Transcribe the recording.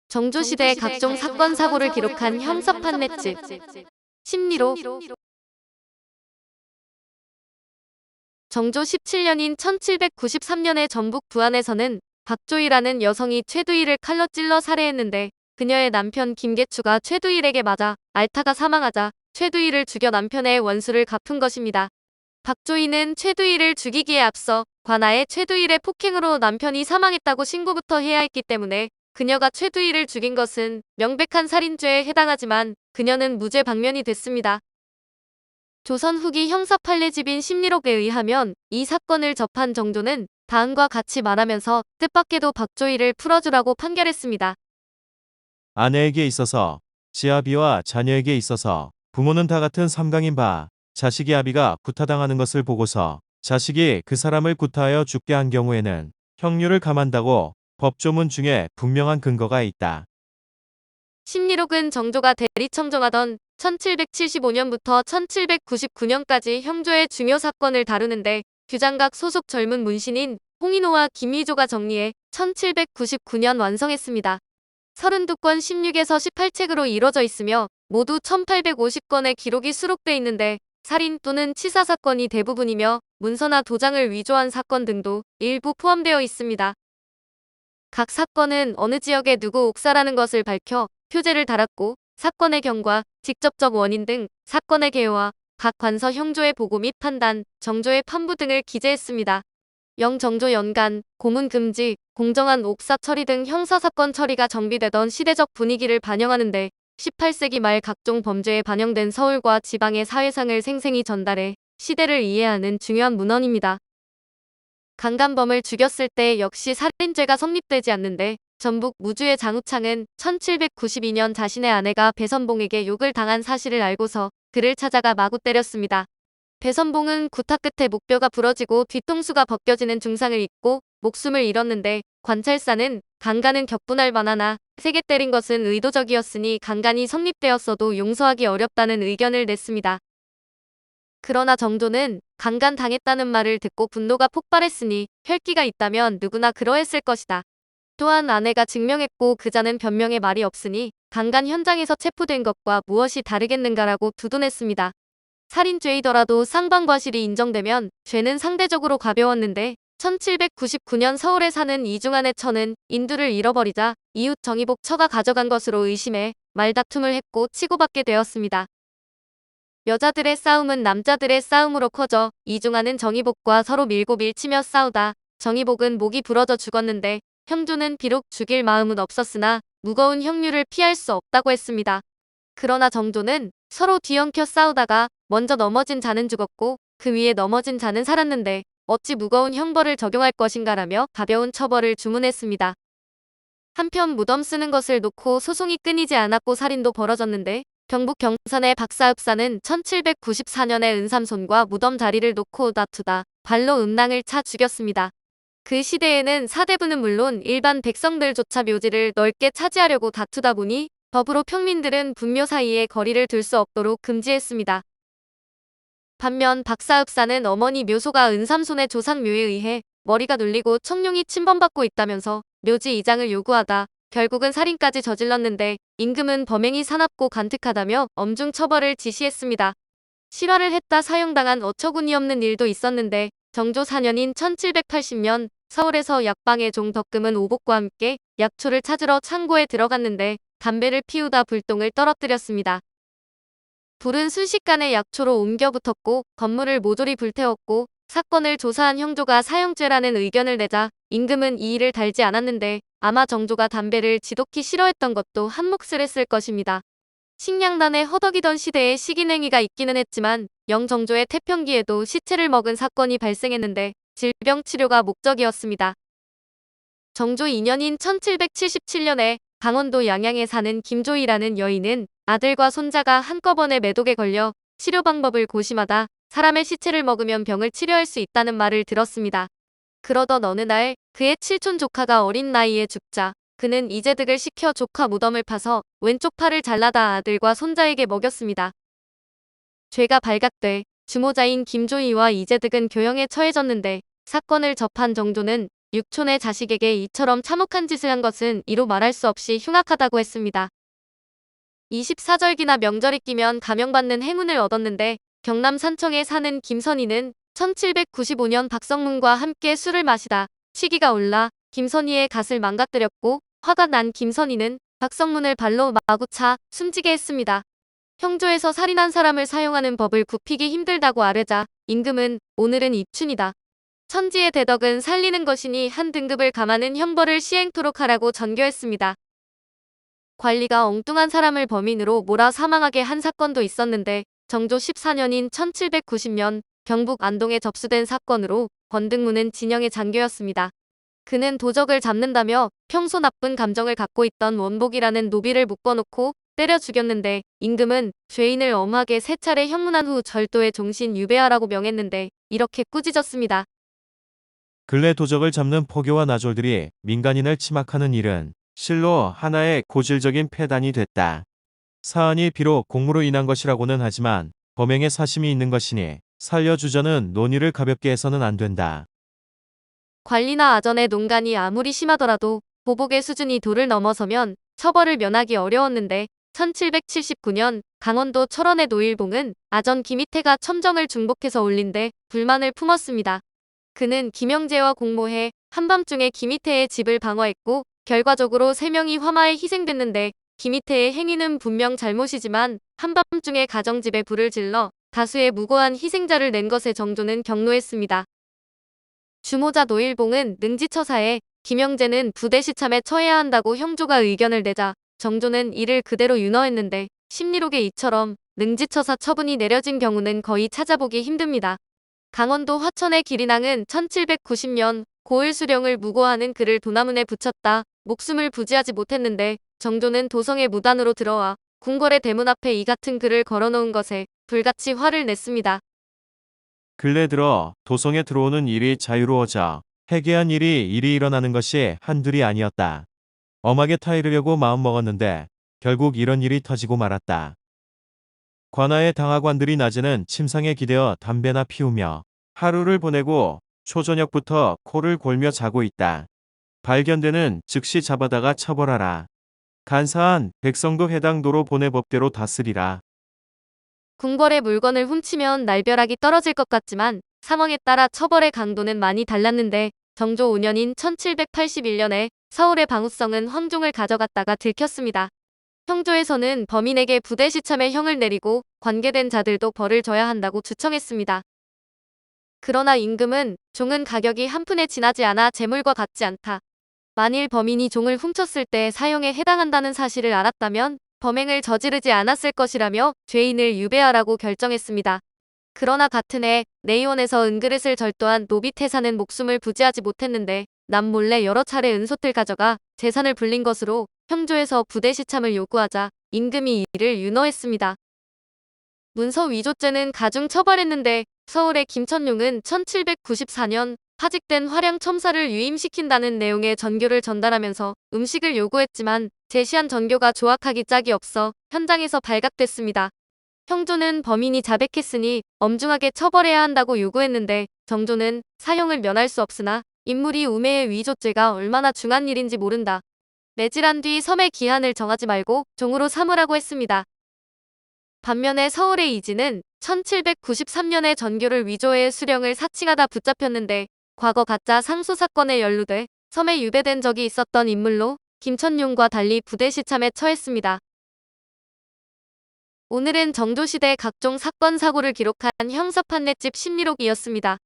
정조시대 각종 사건 사고를 기록한 형사판 맷집 심리록. 정조 17년인 1793년에 전북 부안에서는 박조이라는 여성이 최두일을 칼로 찔러 살해했는데, 그녀의 남편 김계추가 최두일에게 맞아 앓다가 사망하자 최두일을 죽여 남편의 원수를 갚은 것입니다. 박조이는 최두일을 죽이기에 앞서 관아에 최두일의 폭행으로 남편이 사망했다고 신고부터 해야 했기 때문에 그녀가 최두일을 죽인 것은 명백한 살인죄에 해당하지만 그녀는 무죄 방면이 됐습니다. 조선 후기 형사 판례집인 심리록에 의하면 이 사건을 접한 정조는 다음과 같이 말하면서 뜻밖에도 박조이를 풀어주라고 판결했습니다. 아내에게 있어서, 지아비와 자녀에게 있어서 부모는 다 같은 삼강인 바, 자식이 아비가 구타당하는 것을 보고서 자식이 그 사람을 구타하여 죽게 한 경우에는 형류를 감한다고 법조문 중에 분명한 근거가 있다. 심리록은 정조가 대리청정하던 1775년부터 1799년까지 형조의 중요 사건을 다루는데, 규장각 소속 젊은 문신인 홍인호와 김희조가 정리해 1799년 완성했습니다. 32권 16에서 18책으로 이뤄져 있으며 모두 1850건의 기록이 수록돼 있는데, 살인 또는 치사 사건이 대부분이며 문서나 도장을 위조한 사건 등도 일부 포함되어 있습니다. 각 사건은 어느 지역의 누구 옥사라는 것을 밝혀 표제를 달았고, 사건의 경과, 직접적 원인 등 사건의 개요와 각 관서 형조의 보고 및 판단, 정조의 판부 등을 기재했습니다. 영정조 연간, 고문 금지, 공정한 옥사 처리 등 형사사건 처리가 정비되던 시대적 분위기를 반영하는데, 18세기 말 각종 범죄에 반영된 서울과 지방의 사회상을 생생히 전달해 시대를 이해하는 중요한 문헌입니다. 강간범을 죽였을 때 역시 살인죄가 성립되지 않는데, 전북 무주의 장우창은 1792년 자신의 아내가 배선봉에게 욕을 당한 사실을 알고서 그를 찾아가 마구 때렸습니다. 배선봉은 구타 끝에 목뼈가 부러지고 뒤통수가 벗겨지는 중상을 입고 목숨을 잃었는데, 관찰사는 강간은 격분할 만하나 세게 때린 것은 의도적이었으니 강간이 성립되었어도 용서하기 어렵다는 의견을 냈습니다. 그러나 정조는 강간 당했다는 말을 듣고 분노가 폭발했으니 혈기가 있다면 누구나 그러했을 것이다. 또한 아내가 증명했고 그자는 변명의 말이 없으니 강간 현장에서 체포된 것과 무엇이 다르겠는가라고 두둔했습니다. 살인죄이더라도 상방과실이 인정되면 죄는 상대적으로 가벼웠는데, 1799년 서울에 사는 이중환의 처는 인두를 잃어버리자 이웃 정의복 처가 가져간 것으로 의심해 말다툼을 했고 치고받게 되었습니다. 여자들의 싸움은 남자들의 싸움으로 커져 이중환은 정의복과 서로 밀고 밀치며 싸우다 정의복은 목이 부러져 죽었는데, 형조는 비록 죽일 마음은 없었으나 무거운 형류를 피할 수 없다고 했습니다. 그러나 정조는 서로 뒤엉켜 싸우다가 먼저 넘어진 자는 죽었고 그 위에 넘어진 자는 살았는데 어찌 무거운 형벌을 적용할 것인가라며 가벼운 처벌을 주문했습니다. 한편 무덤 쓰는 것을 놓고 소송이 끊이지 않았고 살인도 벌어졌는데, 경북 경산의 박사읍사는 1794년에 은삼손과 무덤 자리를 놓고 다투다 발로 음낭을 차 죽였습니다. 그 시대에는 사대부는 물론 일반 백성들조차 묘지를 넓게 차지하려고 다투다 보니 법으로 평민들은 분묘 사이에 거리를 둘 수 없도록 금지했습니다. 반면 박사읍사는 어머니 묘소가 은삼손의 조상묘에 의해 머리가 눌리고 청룡이 침범받고 있다면서 묘지 이장을 요구하다 결국은 살인까지 저질렀는데, 임금은 범행이 사납고 간특하다며 엄중 처벌을 지시했습니다. 실화를 했다 사형당한 어처구니 없는 일도 있었는데, 정조 4년인 1780년 서울에서 약방의 종 덕금은 오복과 함께 약초를 찾으러 창고에 들어갔는데 담배를 피우다 불똥을 떨어뜨렸습니다. 불은 순식간에 약초로 옮겨 붙었고 건물을 모조리 불태웠고, 사건을 조사한 형조가 사형죄라는 의견을 내자 임금은 이 일을 달지 않았는데, 아마 정조가 담배를 지독히 싫어했던 것도 한몫을 했을 것입니다. 식량난에 허덕이던 시대에 식인행위가 있기는 했지만 영정조의 태평기에도 시체를 먹은 사건이 발생했는데 질병 치료가 목적이었습니다. 정조 2년인 1777년에 강원도 양양에 사는 김조이라는 여인은 아들과 손자가 한꺼번에 매독에 걸려 치료 방법을 고심하다 사람의 시체를 먹으면 병을 치료할 수 있다는 말을 들었습니다. 그러던 어느 날 그의 칠촌 조카가 어린 나이에 죽자 그는 이재득을 시켜 조카 무덤을 파서 왼쪽 팔을 잘라다 아들과 손자에게 먹였습니다. 죄가 발각돼 주모자인 김조이와 이재득은 교형에 처해졌는데, 사건을 접한 정조는 육촌의 자식에게 이처럼 참혹한 짓을 한 것은 이로 말할 수 없이 흉악하다고 했습니다. 24절기나 명절이 끼면 감형받는 행운을 얻었는데 경남 산청에 사는 김선희는 1795년 박성문과 함께 술을 마시다 시기가 올라 김선희의 갓을 망가뜨렸고 화가 난 김선희는 박성문을 발로 마구 차 숨지게 했습니다. 형조에서 살인한 사람을 사용하는 법을 굽히기 힘들다고 아뢰자 임금은 오늘은 입춘이다. 천지의 대덕은 살리는 것이니 한 등급을 감하는 형벌을 시행토록 하라고 전교했습니다. 관리가 엉뚱한 사람을 범인으로 몰아 사망하게 한 사건도 있었는데 정조 14년인 1790년 경북 안동에 접수된 사건으로 권등무는 진영의 장교였습니다. 그는 도적을 잡는다며 평소 나쁜 감정을 갖고 있던 원복이라는 노비를 묶어놓고 때려 죽였는데 임금은 죄인을 엄하게 3차례 형문한 후 절도의 종신 유배하라고 명했는데 이렇게 꾸짖었습니다. 근래 도적을 잡는 포교와 나졸들이 민간인을 침학하는 일은 실로 하나의 고질적인 폐단이 됐다. 사안이 비록 공무로 인한 것이라고는 하지만 범행에 사심이 있는 것이니 살려주자는 논의를 가볍게 해서는 안 된다. 관리나 아전의 농간이 아무리 심하더라도 보복의 수준이 도를 넘어서면 처벌을 면하기 어려웠는데 1779년 강원도 철원의 노일봉은 아전 김희태가 첨정을 중복해서 올린 데 불만을 품었습니다. 그는 김영재와 공모해 한밤중에 김희태의 집을 방어했고 결과적으로 3명이 화마에 희생됐는데 김희태의 행위는 분명 잘못이지만 한밤중에 가정집에 불을 질러 다수의 무고한 희생자를 낸 것에 정조는 경노했습니다. 주모자 노일봉은 능지처사에 김영재는 부대시참에 처해야 한다고 형조가 의견을 내자 정조는 이를 그대로 윤허했는데 심리록에 이처럼 능지처사 처분이 내려진 경우는 거의 찾아보기 힘듭니다. 강원도 화천의 기린왕은 1790년 고을 수령을 무고하는 글을 도나문에 붙였다. 목숨을 부지하지 못했는데 정조는 도성에 무단으로 들어와 궁궐의 대문 앞에 이 같은 글을 걸어놓은 것에 불같이 화를 냈습니다. 근래 들어 도성에 들어오는 일이 자유로워져 해괴한 일이 일어나는 것이 한둘이 아니었다. 엄하게 타이르려고 마음먹었는데 결국 이런 일이 터지고 말았다. 관아의 당하관들이 낮에는 침상에 기대어 담배나 피우며 하루를 보내고 초저녁부터 코를 골며 자고 있다. 발견되는 즉시 잡아다가 처벌하라. 간사한 백성도 해당 도로 보내 법대로 다스리라. 궁궐의 물건을 훔치면 날벼락이 떨어질 것 같지만 상황에 따라 처벌의 강도는 많이 달랐는데 정조 5년인 1781년에 서울의 방우성은 황종을 가져갔다가 들켰습니다. 형조에서는 범인에게 부대시참의 형을 내리고 관계된 자들도 벌을 져야 한다고 주청했습니다. 그러나 임금은 종은 가격이 한 푼에 지나지 않아 재물과 같지 않다. 만일 범인이 종을 훔쳤을 때 사형에 해당한다는 사실을 알았다면 범행을 저지르지 않았을 것이라며 죄인을 유배하라고 결정했습니다. 그러나 같은 해 내의원에서 은그릇을 절도한 노비태사는 목숨을 부지하지 못했는데 남몰래 여러 차례 은솥을 가져가 재산을 불린 것으로 형조에서 부대시참을 요구하자 임금이 이를 윤허했습니다. 문서 위조죄는 가중 처벌했는데 서울의 김천룡은 1794년 파직된 화량 첨사를 유임시킨다는 내용의 전교를 전달하면서 음식을 요구했지만 제시한 전교가 조악하기 짝이 없어 현장에서 발각됐습니다. 형조는 범인이 자백했으니 엄중하게 처벌해야 한다고 요구했는데 정조는 사형을 면할 수 없으나 인물이 우매의 위조죄가 얼마나 중한 일인지 모른다. 매질한 뒤 섬의 기한을 정하지 말고 종으로 삼으라고 했습니다. 반면에 서울의 이진은 1793년에 전교를 위조해 수령을 사칭하다 붙잡혔는데 과거 가짜 상소 사건에 연루돼 섬에 유배된 적이 있었던 인물로 김천룡과 달리 부대시참에 처했습니다. 오늘은 정조시대 각종 사건 사고를 기록한 형사판례집 심리록이었습니다.